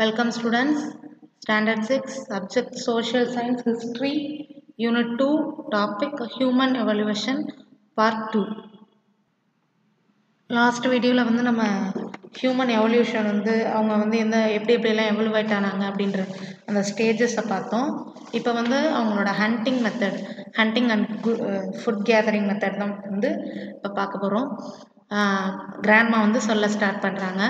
Welcome students, Standard 6, Subject Social Science History, Unit 2, Topic Human Evolution, Part 2. Last வீடியோவில் வந்து நம்ம human evolution வந்து அவங்க வந்து எப்படியெல்லாம் எவல்வ் ஆயிட்டானாங்க அப்படின்ற அந்த ஸ்டேஜஸை பார்த்தோம். இப்போ வந்து அவங்களோட hunting and food gathering method தான் வந்து இப்போ பார்க்க போகிறோம். கிராண்ட்மா வந்து சொல்ல ஸ்டார்ட் பண்ணுறாங்க.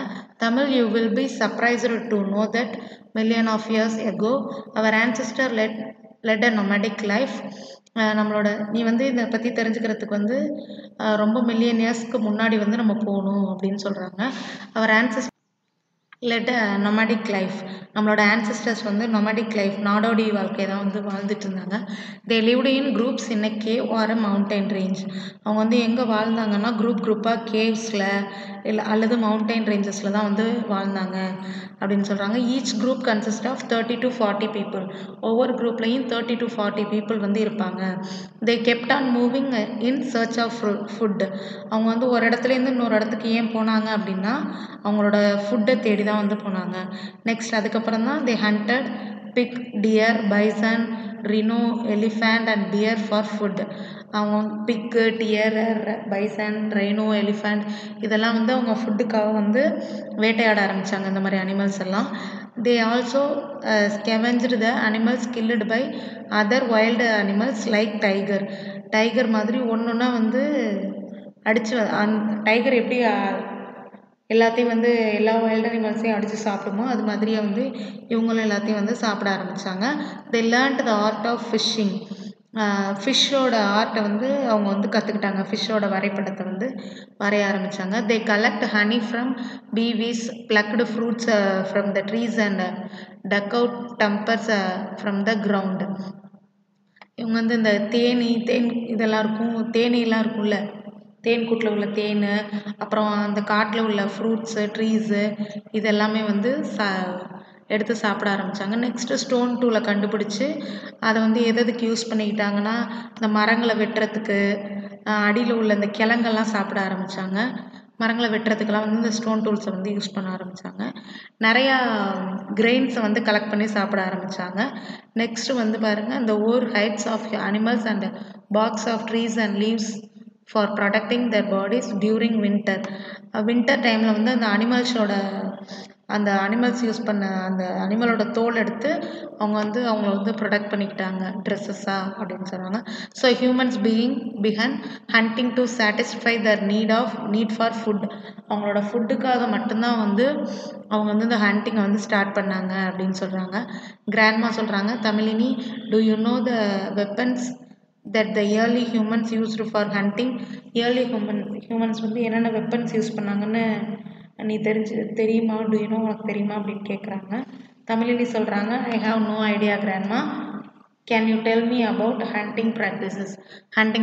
Tamil, you will be surprised to know that million of years ago our ancestor led a nomadic life. நம்மளோட நீ வந்து இதை பற்றி தெரிஞ்சுக்கிறதுக்கு வந்து ரொம்ப மில்லியன் இயர்ஸ்க்கு முன்னாடி வந்து நம்ம போகணும் அப்படின்னு சொல்கிறாங்க. அவர் ancestor led a nomadic life. நம்மளோட ancestors வந்து nomadic life, நாடோடி வாழ்க்கை தான் வந்து வாழ்ந்துட்டு இருந்தாங்க. they lived in groups in a cave or a mountain range. அவங்க வந்து எங்கே வாழ்ந்தாங்கன்னா குரூப்பாக கேவ்ஸில் அல்லது மவுண்டைன் ரேஞ்சஸில் தான் வந்து வாழ்ந்தாங்க அப்படின்னு சொல்கிறாங்க. Each group consist of 30 to 40 people. ஒவ்வொரு குரூப்லேயும் 30 to 40 people வந்து இருப்பாங்க. they kept on moving in search of food. அவங்க வந்து ஒரு இடத்துலேருந்து இன்னொரு இடத்துக்கு ஏன் போனாங்க அப்படின்னா அவங்களோட ஃபுட்டை தேடி தான் வந்து போனாங்க. நெக்ஸ்ட் அதுக்கப்புறம் தான் they hunted pig, deer, bison, rhino, elephant and deer for food. அவங்க பிக்கு, டியர், பைசன், ரெய்னோ, எலிஃபண்ட் இதெல்லாம் வந்து அவங்க ஃபுட்டுக்காக வந்து வேட்டையாட ஆரம்பித்தாங்க. இந்த மாதிரி அனிமல்ஸ் எல்லாம். they also scavenged the animals killed by other wild animals like tiger மாதிரி ஒன்றா வந்து அடித்து டைகர் எப்படி எல்லாத்தையும் வந்து எல்லா வைல்ட் அனிமல்ஸையும் அடித்து சாப்பிடுமோ அது மாதிரியே வந்து இவங்களும் எல்லாத்தையும் வந்து சாப்பிட ஆரம்பித்தாங்க. they learned the art of fishing. ஃபிஷ்ஷோட ஆர்ட்டை வந்து அவங்க வந்து கற்றுக்கிட்டாங்க. ஃபிஷ்ஷோட வரைபடத்தை வந்து வரைய ஆரம்பித்தாங்க. they collect honey from bees, plucked fruits from the trees and dug out tumpers from the ground. இவங்க வந்து இந்த தேன் இதெல்லாம் இருக்கும், தேனீலாம் இருக்கும்ல, தேன் கூட்டில் உள்ள தேன், அப்புறம் அந்த காட்டில் உள்ள ஃப்ரூட்ஸு, ட்ரீஸு இதெல்லாமே வந்து எடுத்து சாப்பிட ஆரம்பித்தாங்க. நெக்ஸ்ட்டு ஸ்டோன் டூலை கண்டுபிடிச்சி அதை வந்து எதுக்கு யூஸ் பண்ணிக்கிட்டாங்கன்னா இந்த மரங்களை வெட்டுறதுக்கு, அடியில் உள்ள இந்த கிழங்கெல்லாம் சாப்பிட ஆரம்பித்தாங்க. மரங்களை வெட்டுறதுக்கெல்லாம் வந்து இந்த ஸ்டோன் டூல்ஸை வந்து யூஸ் பண்ண ஆரம்பித்தாங்க. நிறையா கிரெயின்ஸை வந்து கலெக்ட் பண்ணி சாப்பிட ஆரம்பித்தாங்க. நெக்ஸ்ட்டு வந்து பாருங்கள், இந்த ஓர் hides of animals and barks of trees and leaves for protecting their bodies during winter டைமில் வந்து அந்த அனிமல்ஸ் யூஸ் பண்ண அந்த அனிமலோட தோல் எடுத்து அவங்க வந்து அவங்கள வந்து ப்ரொடெக்ட் பண்ணிக்கிட்டாங்க ட்ரெஸ்ஸஸாக அப்படின்னு சொல்கிறாங்க. So humans began hunting to satisfy their need for food. அவங்களோட ஃபுட்டுக்காக மட்டும்தான் வந்து அவங்க வந்து இந்த ஹண்டிங்கை வந்து ஸ்டார்ட் பண்ணாங்க அப்படின்னு சொல்கிறாங்க. கிராண்ட்மா சொல்கிறாங்க, Tamizhini, do you know the weapons that the early humans used for hunting? early humans வந்து என்னென்ன வெப்பன்ஸ் யூஸ் பண்ணாங்கன்னு நீ தெரியுமா, டு யூ நோ, உனக்கு தெரியுமா அப்படின்னு கேட்குறாங்க. தமிழினி சொல்கிறாங்க, I have no idea grandma, can you tell me about hunting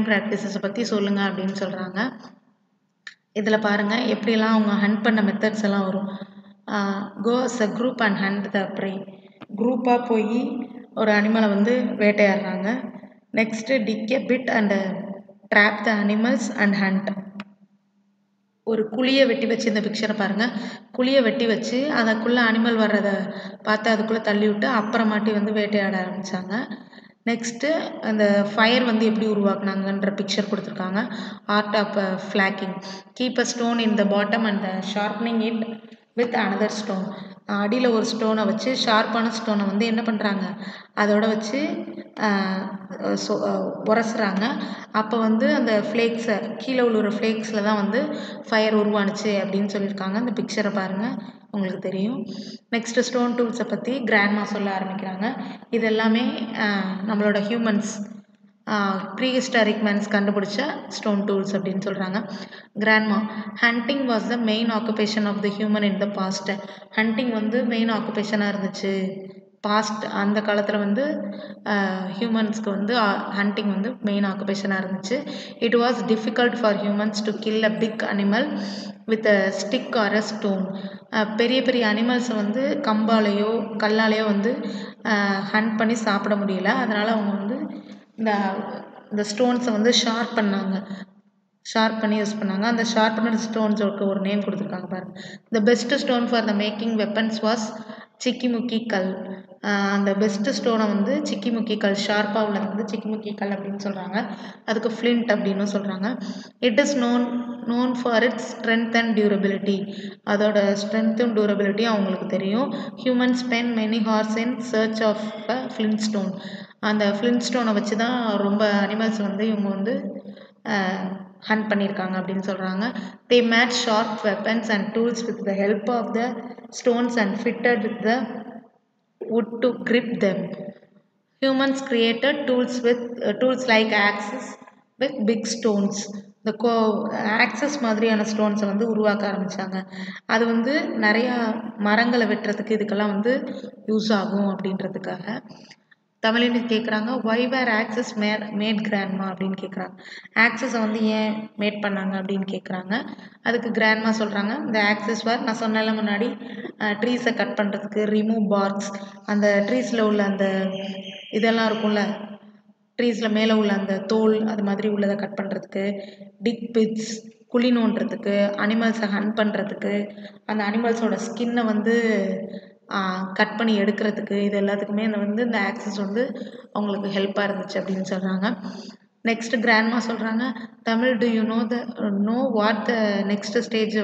ப்ராக்டிசஸை பற்றி சொல்லுங்கள் அப்படின்னு சொல்கிறாங்க. இதில் பாருங்கள் எப்படிலாம் அவங்க ஹண்ட் பண்ண மெத்தட்ஸ் எல்லாம் வரும். Go as a group and hunt the prey. குரூப்பாக போய் ஒரு அனிமலை வந்து வேட்டையாடுறாங்க. Next dig a pit and trap the animals and hunt. ஒரு குழியை வெட்டி வச்சு, இந்த பிக்சரை பாருங்கள், குழியை வெட்டி வச்சு அதுக்குள்ளே அனிமல் வர்றதை பார்த்து அதுக்குள்ளே தள்ளி விட்டு அப்புறமாட்டி வந்து வேட்டையாட ஆரம்பித்தாங்க. நெக்ஸ்ட்டு அந்த ஃபயர் வந்து எப்படி உருவாக்குனாங்கன்ற பிக்சர் கொடுத்துருக்காங்க. Art of flaking. Keep a stone in the bottom and sharpening it with another stone. அடியில் ஒரு ஸ்டோனை வச்சு ஷார்ப்பான ஸ்டோனை வந்து என்ன பண்ணுறாங்க, அதோட வச்சு உரசுறாங்க. அப்போ வந்து அந்த ஃப்ளேக்ஸை கீழே உள்ள ஃப்ளேக்ஸில் தான் வந்து ஃபயர் உருவானுச்சு அப்படின்னு சொல்லியிருக்காங்க. அந்த பிக்சரை பாருங்கள், உங்களுக்கு தெரியும். நெக்ஸ்ட்டு ஸ்டோன் டூல்ஸை பற்றி கிராண்ட்மா சொல்ல ஆரம்பிக்கிறாங்க. இது எல்லாமே நம்மளோட ஹியூமன்ஸ் ப்ரீஹிஸ்டாரிக் மேன்ஸ் கண்டுபிடிச்ச ஸ்டோன் டூல்ஸ் அப்படின்னு சொல்கிறாங்க. Grandma, hunting was the main occupation of the human in the past. Hunting வந்து மெயின் ஆக்குபேஷனாக இருந்துச்சு பாஸ்ட். அந்த காலத்தில் வந்து ஹியூமன்ஸ்க்கு வந்து ஹண்டிங் வந்து மெயின் ஆக்குபேஷனாக இருந்துச்சு. It was difficult for humans to kill a big animal with a stick or a stone. பெரிய பெரிய அனிமல்ஸை வந்து கம்பாலேயோ கல்லாலேயோ வந்து ஹண்ட் பண்ணி சாப்பிட முடியல. அதனால் அவங்க வந்து இந்த ஸ்டோன்ஸை வந்து ஷார்ப் பண்ணி யூஸ் பண்ணாங்க. அந்த ஷார்ப்னர் ஸ்டோன்ஸுக்கு ஒரு நேம் கொடுத்துருக்காங்க பாருங்கள். The best stone for the making weapons was சிக்கிமுக்கி கல். அந்த பெஸ்ட் ஸ்டோனை வந்து சிக்கிமுக்கி கல், ஷார்ப்பாக உள்ளது வந்து சிக்கிமுக்கி கல் அப்படின்னு சொல்கிறாங்க. அதுக்கு ஃப்ளிண்ட் அப்படின்னு சொல்கிறாங்க. It is known for its strength and durability. அதோட ஸ்ட்ரென்த்தும் டியூரபிலிட்டியும் அவங்களுக்கு தெரியும். Human spend many hours in search of a flint stone. அந்த ஃப்ளிண்ட் ஸ்டோனை வச்சு தான் ரொம்ப அனிமல்ஸ் வந்து இவங்க வந்து ஹண்ட் பண்ணியிருக்காங்க அப்படின்னு சொல்கிறாங்க. They made sharp weapons and tools with the help of the stones and fitted with the wood to grip them. Humans created tools like axes with big stones. இந்த ஆக்சஸ் மாதிரியான ஸ்டோன்ஸை வந்து உருவாக்க ஆரம்பித்தாங்க. அது வந்து நிறையா மரங்களை வெட்டுறதுக்கு இதுக்கெல்லாம் வந்து யூஸ் ஆகும் அப்படின்றதுக்காக. தமிழினி கேட்குறாங்க, ஒய் வேர் ஆக்சஸ் மேட் கிராண்ட்மா அப்படின்னு கேட்குறாங்க. ஆக்சஸை வந்து ஏன் மேட் பண்ணாங்க அப்படின்னு கேட்குறாங்க. அதுக்கு கிராண்ட்மா சொல்கிறாங்க, இந்த ஆக்சஸ் வேர் நான் சொன்னால முன்னாடி ட்ரீஸை கட் பண்ணுறதுக்கு, ரிமூவ் பார்க்ஸ், அந்த ட்ரீஸில் உள்ள அந்த இதெல்லாம் இருக்கும்ல, ட்ரீஸில் மேலே உள்ள அந்த தோல் அது மாதிரி உள்ளதை கட் பண்ணுறதுக்கு, டிக் பிட்ஸ் குழி நோண்டுறதுக்கு, அனிமல்ஸை ஹண்ட் பண்ணுறதுக்கு, அந்த அனிமல்ஸோட ஸ்கின்னை வந்து கட் பண்ணி எடுக்கிறதுக்கு, இது எல்லாத்துக்குமே இந்த ஆக்சஸ் வந்து அவங்களுக்கு ஹெல்ப்பாக இருந்துச்சு அப்படின்னு சொல்கிறாங்க. நெக்ஸ்ட் கிராண்ட்மா சொல்கிறாங்க, Tamil do you know what the next stage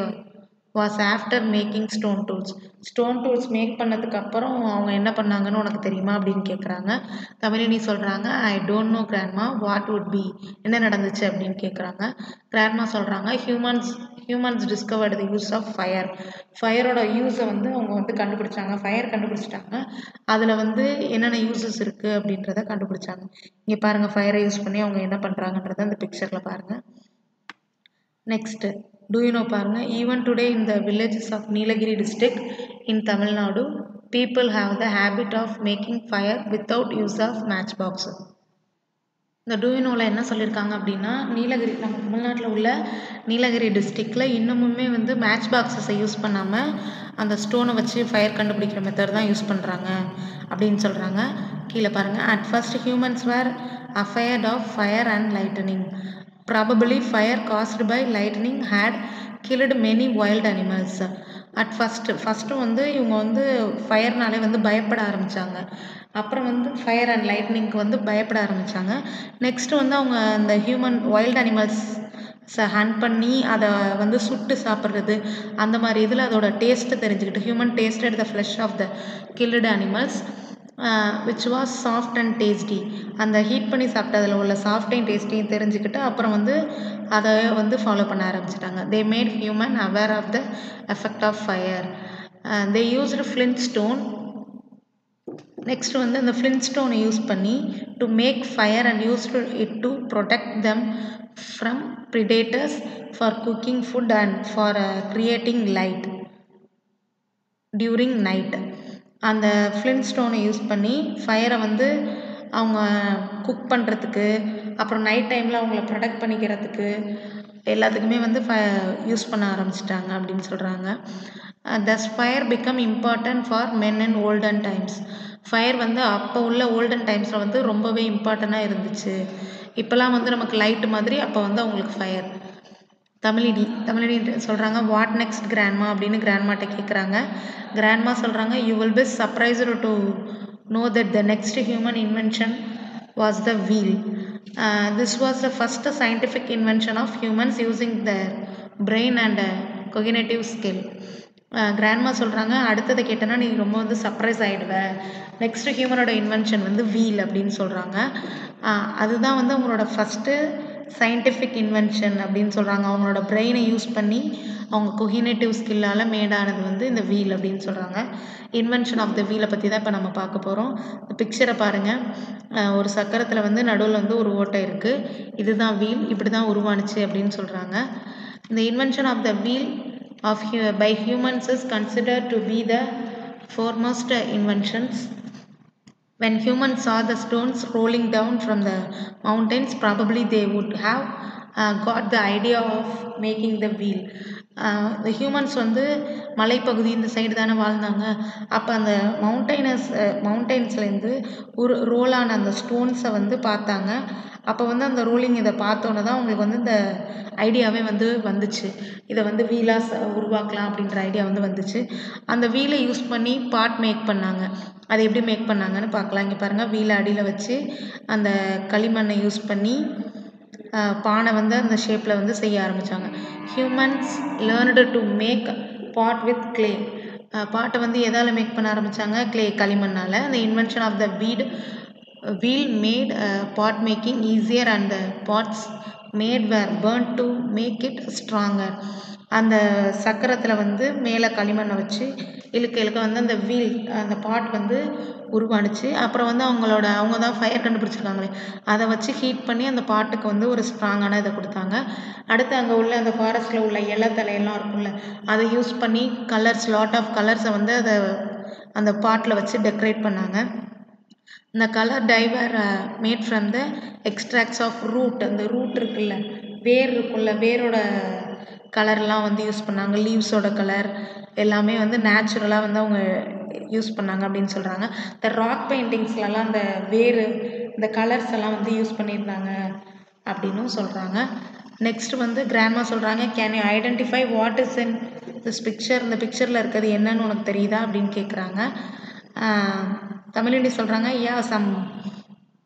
was after making stone tools. Stone tools make பண்ணதுக்கு அப்புறம் அவங்க என்ன பண்ணாங்கன்னு உனக்கு தெரியுமா அப்படின்னு கேட்குறாங்க. தமிழினி சொல்கிறாங்க, I don't know grandma, what would be, என்ன நடந்துச்சு அப்படின்னு கேட்குறாங்க. கிராண்ட்மா சொல்கிறாங்க, humans discovered the use of fire. ஃபயரோட யூஸை வந்து அவங்க வந்து கண்டுபிடிச்சாங்க, ஃபயர் கண்டுபிடிச்சிட்டாங்க. அதில் வந்து என்னென்ன யூஸஸ் இருக்குது அப்படின்றத கண்டுபிடிச்சாங்க. இங்கே பாருங்கள், ஃபயரை யூஸ் பண்ணி அவங்க என்ன பண்ணுறாங்கன்றத அந்த பிக்சரில் பாருங்கள். நெக்ஸ்ட்டு do you know பாருங்க, even today in the villages of Nilagiri district in Tamil Nadu, people have the habit of making fire without use of matchbox. இந்த do you knowல என்ன சொல்லியிருக்காங்க அப்படின்னா, நீலகிரி, நம்ம தமிழ்நாட்டில் உள்ள நீலகிரி டிஸ்ட்ரிக்டில் இன்னமுமே வந்து மேட்ச் பாக்ஸஸை யூஸ் பண்ணாமல் அந்த ஸ்டோனை வச்சு ஃபயர் கண்டுபிடிக்கிற மெத்தட் தான் யூஸ் பண்ணுறாங்க அப்படின்னு சொல்கிறாங்க. கீழே பாருங்கள், at first humans were afraid of fire and lightning. Probably fire caused by lightning had killed many wild animals. At first வந்து இவங்க வந்து ஃபயர்னாலே வந்து பயப்பட ஆரம்பித்தாங்க. அப்புறம் வந்து ஃபயர் அண்ட் லைட்னிங்க்கு வந்து பயப்பட ஆரம்பித்தாங்க. நெக்ஸ்ட் வந்து அவங்க அந்த வைல்ட் அனிமல்ஸை ஹண்ட் பண்ணி அதை வந்து சுட்டு சாப்பிட்றது, அந்த மாதிரி இதில் அதோட டேஸ்ட்டு தெரிஞ்சுக்கிட்டு, human tasted the flesh of the killed animals which was soft and tasty. அந்த ஹீட் பண்ணி சாப்பிட்டதில் உள்ள சாஃப்டையும் டேஸ்ட்டையும் தெரிஞ்சுக்கிட்டு அப்புறம் வந்து அதை வந்து ஃபாலோ பண்ண ஆரம்பிச்சிட்டாங்க. they made human aware of the effect of fire. they used flint stone. Next வந்து அந்த ஃப்ளிண்ட் ஸ்டோனை யூஸ் பண்ணி to make fire and used it to protect them from predators, for cooking food and for creating light during night. அந்த flint ஸ்டோனை use பண்ணி ஃபயரை வந்து அவங்க cook பண்ணுறதுக்கு, அப்புறம் நைட் டைமில் அவங்கள ப்ரொடெக்ட் பண்ணிக்கிறதுக்கு எல்லாத்துக்குமே வந்து யூஸ் பண்ண ஆரம்பிச்சிட்டாங்க அப்படின்னு சொல்கிறாங்க. thus fire become important for men in olden times. Fire வந்து அப்போ உள்ள ஓல்டன் டைம்ஸில் வந்து ரொம்பவே இம்பார்ட்டண்ட்டாக இருந்துச்சு. இப்போலாம் வந்து நமக்கு லைட்டு மாதிரி, அப்போ வந்து அவங்களுக்கு ஃபயர். தமிழினி சொல்கிறாங்க, வாட் நெக்ஸ்ட் கிராண்ட்மா அப்படின்னு கிராண்ட்மாட்ட கேட்குறாங்க. கிராண்ட்மா சொல்கிறாங்க, you will be surprised to know that the next human invention was the wheel. This was the first scientific invention of humans using the brain and cognitive skill. Grandma சொல்கிறாங்க, அடுத்ததை கேட்டேன்னா நீ ரொம்ப வந்து surprise ஆகிடுவ, next ஹியூமனோட invention வந்து wheel அப்படின்னு சொல்கிறாங்க. அதுதான் வந்து அவங்களோட ஃபஸ்ட்டு சயின்டிஃபிக் இன்வென்ஷன் அப்படின்னு சொல்கிறாங்க. அவங்களோட பிரெயினை யூஸ் பண்ணி அவங்க கொகினேட்டிவ் ஸ்கில்லால் மேடானது வந்து இந்த வீல் அப்படின்னு சொல்கிறாங்க. இன்வென்ஷன் ஆஃப் த வீலை பற்றி தான் இப்போ நம்ம பார்க்க போகிறோம். இந்த பிக்சரை பாருங்கள், ஒரு சக்கரத்தில் வந்து நடுவில் வந்து ஒரு ஓட்டை இருக்குது, இதுதான் வீல், இப்படி தான் உருவானுச்சு அப்படின்னு சொல்கிறாங்க. இந்த invention of the wheel by humans is considered to be the foremost inventions. When humans saw the stones rolling down from the mountains, probably they would have got the idea of making the wheel. இந்த humans வந்து மலைப்பகுதி இந்த side தானே வாழ்ந்தாங்க. அப்போ அந்த மவுண்டெயின்ஸ்லேருந்து ரோலான அந்த ஸ்டோன்ஸை வந்து பார்த்தாங்க. அப்போ வந்து அந்த ரோலிங் இதை பார்த்தோன்னே தான் அவங்களுக்கு வந்து இந்த ஐடியாவே வந்து வந்துச்சு. இதை வந்து வீலாக உருவாக்கலாம் அப்படின்ற ஐடியா வந்து வந்துச்சு. அந்த வீலை யூஸ் பண்ணி பாட் மேக் பண்ணாங்க. அதை எப்படி மேக் பண்ணாங்கன்னு பார்க்கலாம். இங்கே பாருங்கள், வீலை அடியில் வச்சு அந்த களிமண்ணை யூஸ் பண்ணி பானை வந்து அந்த ஷேப்பில் வந்து செய்ய ஆரம்பித்தாங்க. Humans learned to make pot with clay. பாட்டை வந்து எதால் மேக் பண்ண ஆரம்பித்தாங்க? கிளே, களிமண்ணால். அந்த invention of the wheel made pot making easier and the pots made were burn to make it stronger. அந்த சக்கரத்தில் வந்து மேலே களிமண்ணை வச்சு இழுக்க வந்து அந்த அந்த பாட் வந்து உருவானுச்சு. அப்புறம் வந்து அவங்க தான் ஃபயர் கண்டுபிடிச்சிருக்காங்களே, அதை வச்சு ஹீட் பண்ணி அந்த பாட்டுக்கு வந்து ஒரு ஸ்ட்ராங்கான இதை கொடுத்தாங்க. அடுத்து அங்கே உள்ள அந்த ஃபாரஸ்ட்டில் உள்ள இலை தலையெல்லாம் இருக்கும்ல, அதை யூஸ் பண்ணி லாட் ஆஃப் கலர்ஸை வந்து அந்த பாட்டில் வச்சு டெக்கரேட் பண்ணாங்க. இந்த colour dye were made from the extracts of root. அந்த ரூட் இருக்குல்ல, வேர் இருக்குல்ல, வேரோட கலர்லாம் வந்து யூஸ் பண்ணாங்க. லீவ்ஸோட கலர் எல்லாமே வந்து நேச்சுரலாக வந்து அவங்க யூஸ் பண்ணாங்க அப்படின்னு சொல்கிறாங்க. இந்த ராக் பெயிண்டிங்ஸ்லலாம் அந்த இந்த கலர்ஸ் எல்லாம் வந்து யூஸ் பண்ணியிருந்தாங்க அப்படின்னும் சொல்கிறாங்க. நெக்ஸ்ட் வந்து கிராண்ட்மா சொல்கிறாங்க, can you identify what is in this picture? இந்த பிக்சரில் இருக்கிறது என்னன்னு உனக்கு தெரியுதா அப்படின்னு கேட்குறாங்க. தமிழண்டி சொல்கிறாங்க, yeah some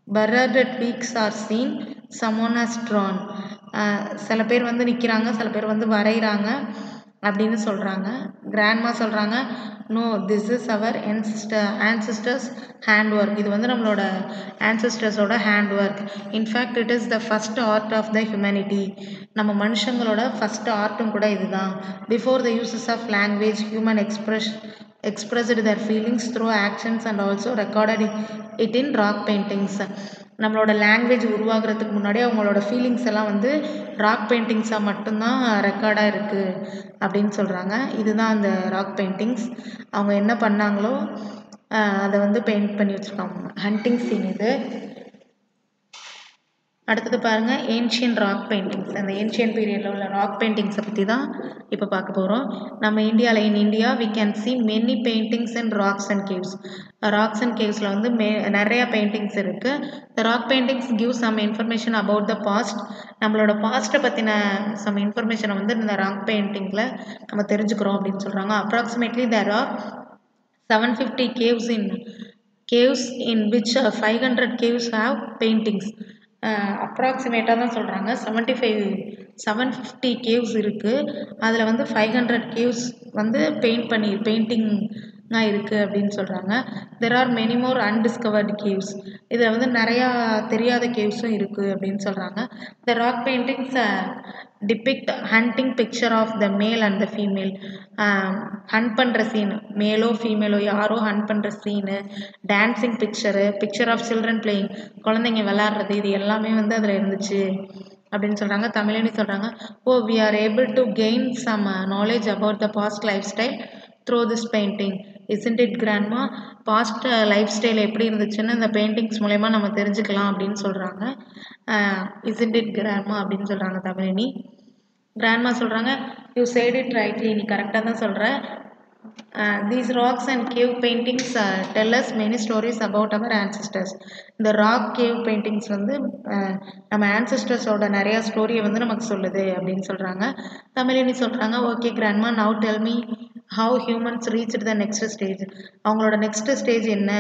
parrot weeks are seen, someone has drawn. சில பேர் வந்து நிற்கிறாங்க, சில பேர் வந்து வரைகிறாங்க அப்படின்னு சொல்கிறாங்க. கிராண்ட்மா சொல்கிறாங்க, no, this is our ancestors hand work. இது வந்து நம்மளோட ஆன்சஸ்டர்ஸோட hand work. In fact it is the first art of the humanity. நம்ம மனுஷங்களோட ஃபஸ்ட் ஆர்ட்டும் கூட இதுதான். Before the uses of language, human expressed their feelings through actions and also recorded it in rock paintings. நம்மளோட லாங்குவேஜ் உருவாகிறதுக்கு முன்னாடி அவங்களோட feelings எல்லாம் வந்து ராக் பெயிண்டிங்ஸாக மட்டும்தான் ரெக்கார்டாக இருக்குது அப்படின்னு சொல்கிறாங்க. இதுதான் அந்த ராக் பெயிண்டிங்ஸ். அவங்க என்ன பண்ணாங்களோ அதை வந்து பெயிண்ட் பண்ணி வச்சுருக்காங்க. ஹண்டிங் சீன் இது. அடுத்தது பாருங்கள், ஏன்ஷியன் ராக் பெயிண்டிங்ஸ். அந்த ஏன்ஷியன் பீரியடில் உள்ள ராக் பெயிண்டிங்ஸை பற்றி தான் இப்போ பார்க்க போகிறோம். நம்ம in India we can see many paintings and rocks and caves. Rocks and கேவ்ஸில் வந்து நிறையா பெயிண்டிங்ஸ் இருக்குது. The rock paintings give some information about the past. நம்மளோட பாஸ்ட்டை பற்றின சம் இன்ஃபர்மேஷனை வந்து இந்த ராக் பெயிண்டிங்கில் நம்ம தெரிஞ்சுக்கிறோம் அப்படின்னு சொல்கிறாங்க. Approximately there are 750 caves in which 500 caves have paintings. அப்ராக்சிமேட்டாக தான் சொல்கிறாங்க. 750 கேவ்ஸ் இருக்குது. அதில் வந்து 500 கேவ்ஸ் வந்து பெயிண்டிங்காக இருக்குது அப்படின்னு சொல்கிறாங்க. There are many more undiscovered caves. இதில் வந்து நிறையா தெரியாத கேவ்ஸும் இருக்குது அப்படின்னு சொல்கிறாங்க. The rock paintings depict hunting picture of the male and the female. Hunt பண்ணுற சீனு, மேலோ ஃபீமேலோ யாரோ ஹண்ட் பண்ணுற scene, dancing picture of children playing, குழந்தைங்க விளாட்றது, இது எல்லாமே வந்து அதில் இருந்துச்சு அப்படின்னு சொல்கிறாங்க. தமிழ்னு சொல்கிறாங்க, we are able to gain some knowledge about the past lifestyle through this painting. isn't it grandma? Past lifestyle எப்படி இருந்துச்சுன்னு இந்த பெயிண்டிங்ஸ் மூலயமா நம்ம தெரிஞ்சுக்கலாம் அப்படின்னு சொல்கிறாங்க. isn't it grandma அப்படின்னு சொல்கிறாங்க தமிழினி. கிராண்ட்மா சொல்கிறாங்க, யூ said it rightly, நீ கரெக்டாக தான் சொல்கிற. These rocks and cave paintings tell us many stories about our ancestors. இந்த ராக் கேவ் பெயிண்டிங்ஸ் வந்து நம்ம ஆன்சஸ்டர்ஸோட நிறையா ஸ்டோரியை வந்து நமக்கு சொல்லுது அப்படின்னு சொல்கிறாங்க. தமிழினி சொல்கிறாங்க, okay grandma, now tell me how humans reach the next stage. அவங்களோட நெக்ஸ்ட் ஸ்டேஜ் என்ன,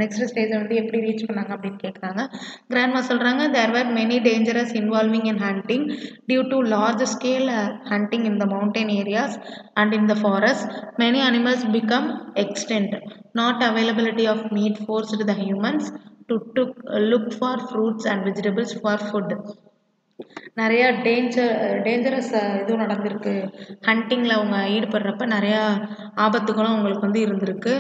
நெக்ஸ்ட் ஸ்டேஜை வந்து எப்படி ரீச் பண்ணாங்க அப்படின்னு கேட்குறாங்க. கிராண்ட்மா சொல்கிறாங்க, there were many dangerous involving in hunting due to large scale hunting in the mountain areas and in the forest. Many animals become extinct. Not availability of meat forced the humans to look for fruits and vegetables for food. நிறையா dangerous இதுவும் நடந்திருக்கு. ஹண்டிங்கில் அவங்க ஈடுபடுறப்ப நிறையா ஆபத்துகளும் அவங்களுக்கு வந்து இருந்திருக்கு.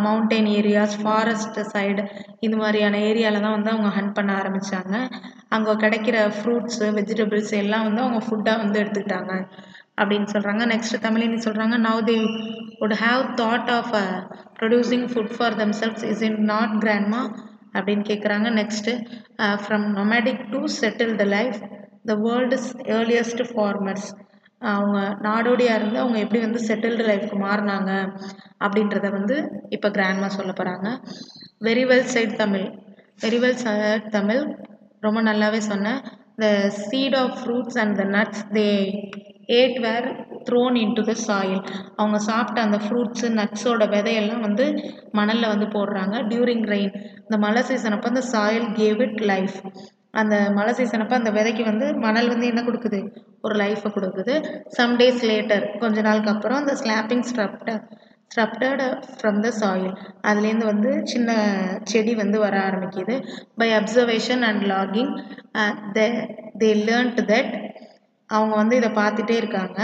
Mountain areas, forest side, இது மாதிரியான ஏரியாவில் தான் வந்து அவங்க ஹண்ட் பண்ண ஆரம்பித்தாங்க. அங்கே கிடைக்கிற ஃப்ரூட்ஸு, வெஜிடபிள்ஸ் எல்லாம் வந்து அவங்க ஃபுட்டாக வந்து எடுத்துக்கிட்டாங்க அப்படின்னு சொல்கிறாங்க. நெக்ஸ்ட் தமிழினி சொல்கிறாங்க, now they would have thought of producing food for themselves, is it not grandma அப்படின்னு கேட்குறாங்க. Next from nomadic to settled life, the world's earliest farmers. அவங்க நாடோடியாக இருந்து அவங்க எப்படி வந்து செட்டில்டு லைஃப்க்கு மாறினாங்க அப்படின்றத வந்து இப்போ கிராண்ட்மா சொல்ல போகிறாங்க. Very well said Tamil. Very well said Tamil. ரொம்ப நல்லாவே சொன்னேன். The seed of fruits and the nuts they ate were thrown into the soil. அவங்க சாப்பிட்ட அந்த ஃப்ரூட்ஸு நட்ஸோட விதையெல்லாம் வந்து மணலில் வந்து போடுறாங்க. டியூரிங் ரெயின், இந்த மழை சீசன் அப்போ அந்த சாயில் கேவ் இட் லைஃப். அந்த மழை சீசன் அப்போ அந்த விதைக்கு வந்து மணல் வந்து என்ன கொடுக்குது, ஒரு லைஃப்பை கொடுக்குது. சம் டேஸ் லேட்டர், கொஞ்ச நாளுக்கு அப்புறம் அந்த ஸ்லாப்பிங் ஸ்ட்ரப்டட் ஃப்ரம் த சாயில், அதுலேருந்து வந்து சின்ன செடி வந்து வர ஆரம்பிக்குது. By observation and looking they learned that, அவங்க வந்து இதை பார்த்துட்டே இருக்காங்க.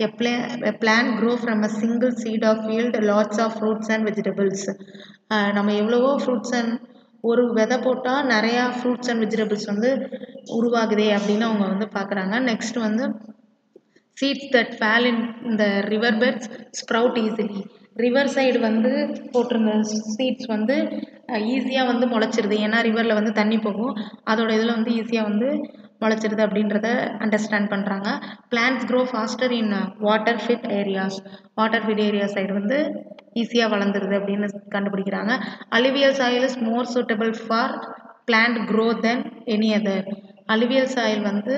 A plant grow from a single seed of yield lots of fruits and vegetables. நம்ம எவ்வளவோ ஃப்ரூட்ஸ் அண்ட் ஒரு விதை போட்டால் நிறையா ஃப்ரூட்ஸ் அண்ட் வெஜிடபிள்ஸ் வந்து உருவாகுதே அப்படின்னு அவங்க வந்து பார்க்குறாங்க. நெக்ஸ்ட் வந்து சீட்ஸ் தட் ஃபேல் இன் இந்த river beds sprout easily. River side வந்து போட்டிருந்த சீட்ஸ் வந்து ஈஸியாக வந்து முளைச்சிருது. ஏன்னா ரிவரில் வந்து தண்ணி போகும், அதோட இதில் வந்து ஈஸியாக வந்து முளைச்சிருது அப்படின்றத அண்டர்ஸ்டாண்ட் பண்ணுறாங்க. Plants grow faster in water fed areas. Water fed area side வந்து ஈஸியாக வளர்ந்துருது அப்படின்னு கண்டுபிடிக்கிறாங்க. Alluvial soil is more suitable for plant grow than any other. Alluvial soil வந்து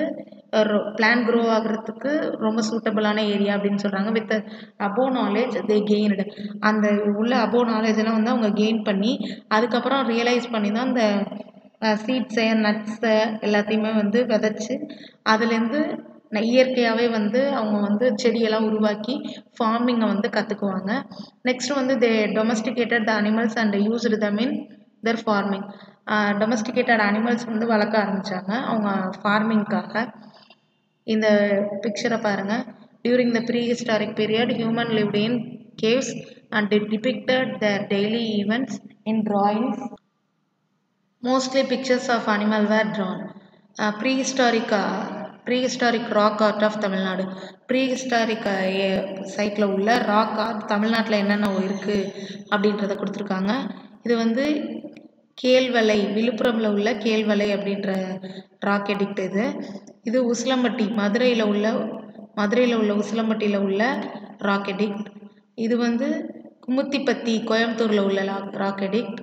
பிளான்ட் க்ரோ ஆகிறதுக்கு ரொம்ப சூட்டபிளான ஏரியா அப்படின்னு சொல்கிறாங்க. With above knowledge they gained. அந்த உள்ள அபோவ் நாலேஜெல்லாம் வந்து அவங்க கெயின் பண்ணி அதுக்கப்புறம் ரியலைஸ் பண்ணி தான் அந்த சீட்ஸை நட்ஸை எல்லாத்தையுமே வந்து விதைச்சி அதுலேருந்து இயற்கையாகவே வந்து அவங்க வந்து செடியெல்லாம் உருவாக்கி ஃபார்மிங்கை வந்து கற்றுக்குவாங்க. நெக்ஸ்ட் வந்து they domesticated the animals and used them in their farming. Domesticated animals வந்து வளர்க்க ஆரம்பித்தாங்க அவங்க ஃபார்மிங்காக. இந்த பிக்சரை பாருங்கள். During the prehistoric period human lived in caves and depicted their daily events in drawings. Mostly pictures of animal were drawn. prehistoric rock art of Tamil Nadu. Prehistoric சைட்டில் உள்ள ராக் ஆர்ட் தமிழ்நாட்டில் என்னென்ன இருக்குது அப்படின்றத கொடுத்துருக்காங்க. இது வந்து கேழ்வலை, விழுப்புரமில் உள்ள கேழ்வலை அப்படின்ற ராக் எடிக்ட் இது உசிலம்பட்டி, மதுரையில் உள்ள உசிலம்பட்டியில் உள்ள ராக் எடிக்ட். இது வந்து குமுத்திப்பத்தி, கோயம்புத்தூரில் உள்ள ராக் எடிக்ட்.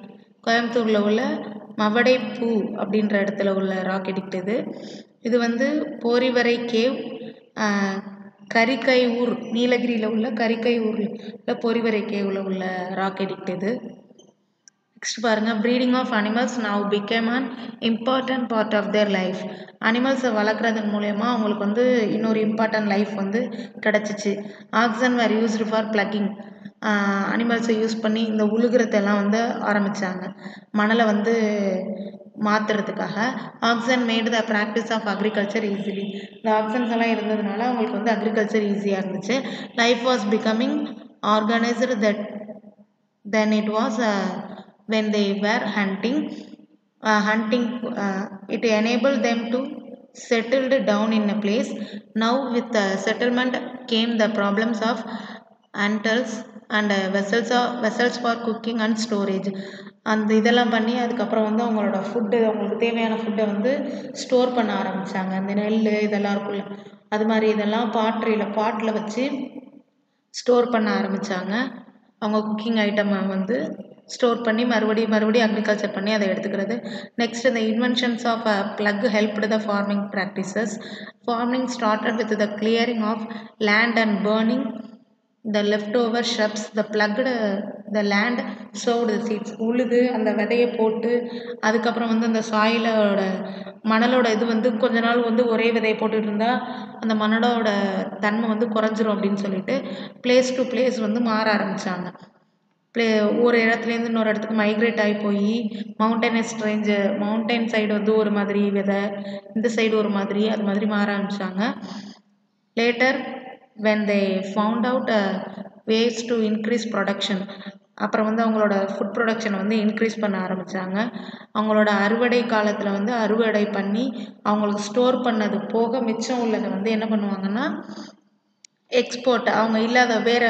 கோயம்புத்தூரில் உள்ள மவடைப்பூ அப்படின்ற இடத்துல உள்ள ராக் எடிக்ட் இது வந்து போரிவரை கேவ், கரிக்கையூர், நீலகிரியில் உள்ள கரிக்கையூரில் போரிவரை கேவில் உள்ள ராக் எடிக்ட் நெக்ஸ்ட் பாருங்கள். Breeding of animals now became an important part of their life. அனிமல்ஸை வளர்க்குறதன் மூலயமா அவங்களுக்கு வந்து இன்னொரு இம்பார்ட்டன்ட் லைஃப் வந்து கிடச்சிச்சு. Oxen were used for ploughing. அனிமல்ஸை யூஸ் பண்ணி இந்த உழுகிறதெல்லாம் வந்து ஆரம்பித்தாங்க, மணலை வந்து மாற்றுறதுக்காக. Oxen made the practice of agriculture easily. இந்த ஆக்சன்ஸ் எல்லாம் இருந்ததுனால அவங்களுக்கு வந்து அக்ரிகல்ச்சர் ஈஸியாக இருந்துச்சு. Life was becoming organised then it was when they were hunting. It enabled them to settled down in a place. Now with the settlement came the problems of hunters and vessels for cooking and storage. அந்த இதெல்லாம் பண்ணி அதுக்கப்புறம் வந்து அவங்களோட food, அவங்களுக்கு தேவையான ஃபுட்டை வந்து ஸ்டோர் பண்ண ஆரம்பித்தாங்க. அந்த நெல் இதெல்லாம் இருக்குல்ல, அது மாதிரி இதெல்லாம் பாட்டில் வச்சு ஸ்டோர் பண்ண ஆரம்பித்தாங்க. அவங்க குக்கிங் ஐட்டம் வந்து ஸ்டோர் பண்ணி மறுபடியும் அக்ரிகல்ச்சர் பண்ணி அதை எடுத்துக்கிறது. நெக்ஸ்ட் இந்த inventions of plough helped the farming practices. Farming started with the clearing of land and burning the left over shrubs. The ploughed the land sowed the seeds. உழுது அந்த விதையை போட்டு அதுக்கப்புறம் வந்து அந்த சாயிலோட மணலோட இது வந்து கொஞ்ச நாள் வந்து ஒரே விதையை போட்டுட்டு இருந்தால் அந்த மணலோட தன்மை வந்து குறைஞ்சிரும் அப்படின்னு சொல்லிட்டு பிளேஸ் டு பிளேஸ் வந்து மாற ஆரம்பித்தாங்க. ஒரு இடத்துலேருந்து இன்னொரு இடத்துக்கு மைக்ரேட் ஆகி போய் மவுண்டைன் சைடு வந்து ஒரு மாதிரி விதை, இந்த சைடு ஒரு மாதிரி, அது மாதிரி மாற ஆரம்பித்தாங்க. Later when they found out ways to increase production. அப்புறம் வந்து அவங்களோட ஃபுட் ப்ரொடக்ஷனை வந்து இன்க்ரீஸ் பண்ண ஆரம்பித்தாங்க. அவங்களோட அறுவடை காலத்தில் வந்து அறுவடை பண்ணி அவங்களுக்கு ஸ்டோர் பண்ணது போக மிச்சம் உள்ளதை வந்து என்ன பண்ணுவாங்கன்னா எக்ஸ்போர்ட் அவங்க இல்லாத வேறு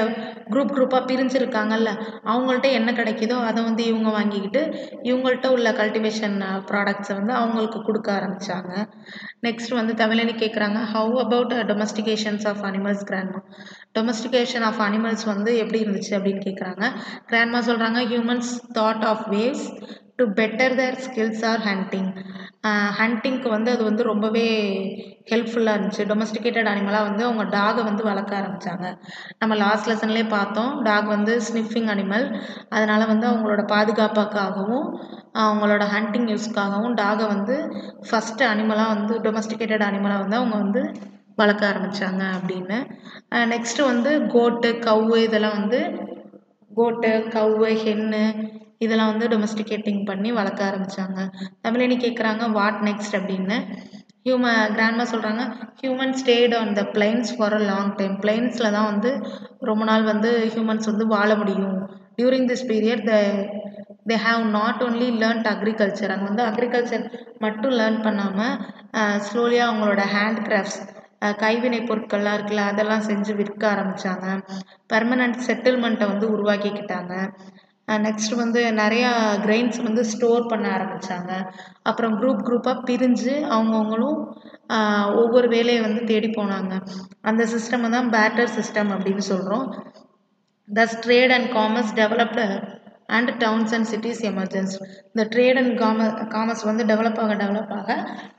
குரூப்பாக பிரிஞ்சிருக்காங்கல்ல அவங்கள்ட்ட என்ன கிடைக்குதோ அதை வந்து இவங்க வாங்கிக்கிட்டு இவங்கள்ட்ட உள்ள கல்டிவேஷன் ப்ராடக்ட்ஸை வந்து அவங்களுக்கு கொடுக்க ஆரம்பித்தாங்க. நெக்ஸ்ட் வந்து தமிழனி கேட்குறாங்க, how about domestications of animals grandma. Domestication of animals வந்து எப்படி இருந்துச்சு அப்படின்னு கேட்குறாங்க. கிராண்ட்மா சொல்கிறாங்க, humans thought of ways to better their skills or hunting. ஹண்டிங்க்கு வந்து அது வந்து ரொம்பவே ஹெல்ப்ஃபுல்லாக இருந்துச்சு. டொமஸ்டிகேட்டட் அனிமலாக வந்து அவங்க டாகை வந்து வளர்க்க ஆரம்பித்தாங்க. நம்ம லாஸ்ட் லெசன்லேயே பார்த்தோம், டாக் வந்து ஸ்னிஃபிங் அனிமல். அதனால் வந்து அவங்களோட பாதுகாப்புக்காகவும் அவங்களோட ஹண்டிங் யூஸ்க்காகவும் டாகை வந்து ஃபஸ்ட்டு அனிமலாக வந்து டொமஸ்டிகேட்டட் அனிமலாக வந்து அவங்க வந்து வளர்க்க ஆரம்பித்தாங்க அப்படின்னு. நெக்ஸ்ட்டு வந்து கோட்டு கவ்வு இதெல்லாம் வந்து கவ்வு ஹென்னு இதெல்லாம் வந்து டொமஸ்டிகேட்டிங் பண்ணி வளர்க்க ஆரம்பித்தாங்க. தமிழனி கேட்குறாங்க, வாட் நெக்ஸ்ட் அப்படின்னு. கிராண்ட்மா சொல்கிறாங்க, human stayed on the plains for a long time. பிளைன்ஸில் தான் வந்து ரொம்ப நாள் வந்து ஹியூமன்ஸ் வந்து வாழ முடியும். During this period they have not only learnt agriculture. அங்கே வந்து அக்ரிகல்ச்சர் மட்டும் லேர்ன் பண்ணாமல் ஸ்லோலியாக அவங்களோட ஹேண்ட் கிராஃப்ட்ஸ் கைவினை பொருட்கள்லாம் இருக்குல்ல அதெல்லாம் செஞ்சு விற்க ஆரம்பித்தாங்க. பெர்மனண்ட் செட்டில்மெண்ட்டை வந்து உருவாக்கிக்கிட்டாங்க. நெக்ஸ்ட் வந்து நிறையா கிரெயின்ஸ் வந்து ஸ்டோர் பண்ண ஆரம்பித்தாங்க. அப்புறம் குரூப்பாக பிரிஞ்சு அவங்கவுங்களும் ஒவ்வொரு வேலையை வந்து தேடி போனாங்க. அந்த சிஸ்டமை தான் பேட்டர் சிஸ்டம் அப்படின்னு சொல்கிறோம். Thus trade and commerce developed and towns and cities emerged. இந்த ட்ரேட் அண்ட் காமர்ஸ் வந்து டெவலப் ஆக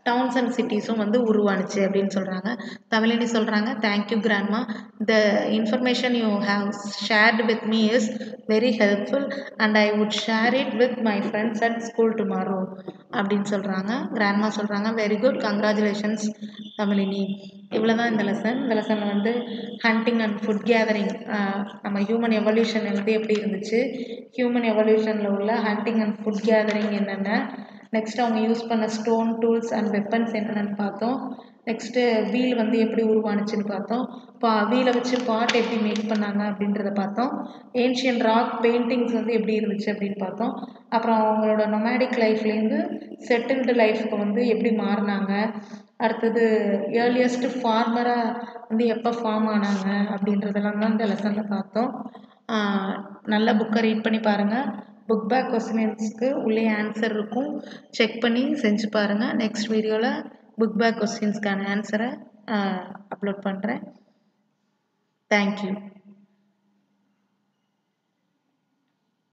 டவுன்ஸ் அண்ட் சிட்டிஸும் வந்து உருவானுச்சு அப்படின்னு சொல்கிறாங்க. தமிழனி சொல்கிறாங்க, thank you grandma, the information you have shared with me is very helpful and I would share it with my friends at school tomorrow அப்படின்னு சொல்கிறாங்க. Grandma சொல்கிறாங்க, வெரி குட், கங்க்ராச்சுலேஷன்ஸ் தமிழினி. இவ்வளோ தான் இந்த லெசன். இந்த லெசனில் வந்து ஹண்டிங் அண்ட் ஃபுட் கேதரிங், நம்ம ஹியூமன் எவல்யூஷன் வந்து எப்படி இருந்துச்சு, ஹியூமன் எவல்யூஷனில் உள்ள ஹண்டிங் அண்ட் ஃபுட் கேதரிங் என்னென்ன, நெக்ஸ்ட் அவங்க யூஸ் பண்ண ஸ்டோன் டூல்ஸ் அண்ட் வெப்பன்ஸ் என்னென்னு பார்த்தோம். நெக்ஸ்ட்டு வீல் வந்து எப்படி உருவானுச்சுன்னு பார்த்தோம். வீலை வச்சு பாட் எப்படி மேக் பண்ணாங்க அப்படின்றத பார்த்தோம். ஏன்ஷியன் ராக் பெயிண்டிங்ஸ் வந்து எப்படி இருந்துச்சு அப்படின்னு பார்த்தோம். அப்புறம் அவங்களோட நொமேடிக் லைஃப்லேருந்து செட்டில்டு லைஃப்க்கு வந்து எப்படி மாறினாங்க. அடுத்தது ஏர்லியஸ்ட்டு ஃபார்மராக வந்து எப்போ ஃபார்ம் ஆனாங்க அப்படின்றதெல்லாம் தான் இந்த லெசனில் பார்த்தோம். நல்ல புக்கை ரீட் பண்ணி பாருங்கள். புக் பேக் கொஸ்டின்ஸ்க்கு உள்ளே ஆன்சர் இருக்கும், செக் பண்ணி செஞ்சு பாருங்கள். நெக்ஸ்ட் வீடியோவில் புக் பேக் கொஸ்டின்ஸ்க்கான ஆன்சரை அப்லோட் பண்ணுறேன். தேங்க்யூ.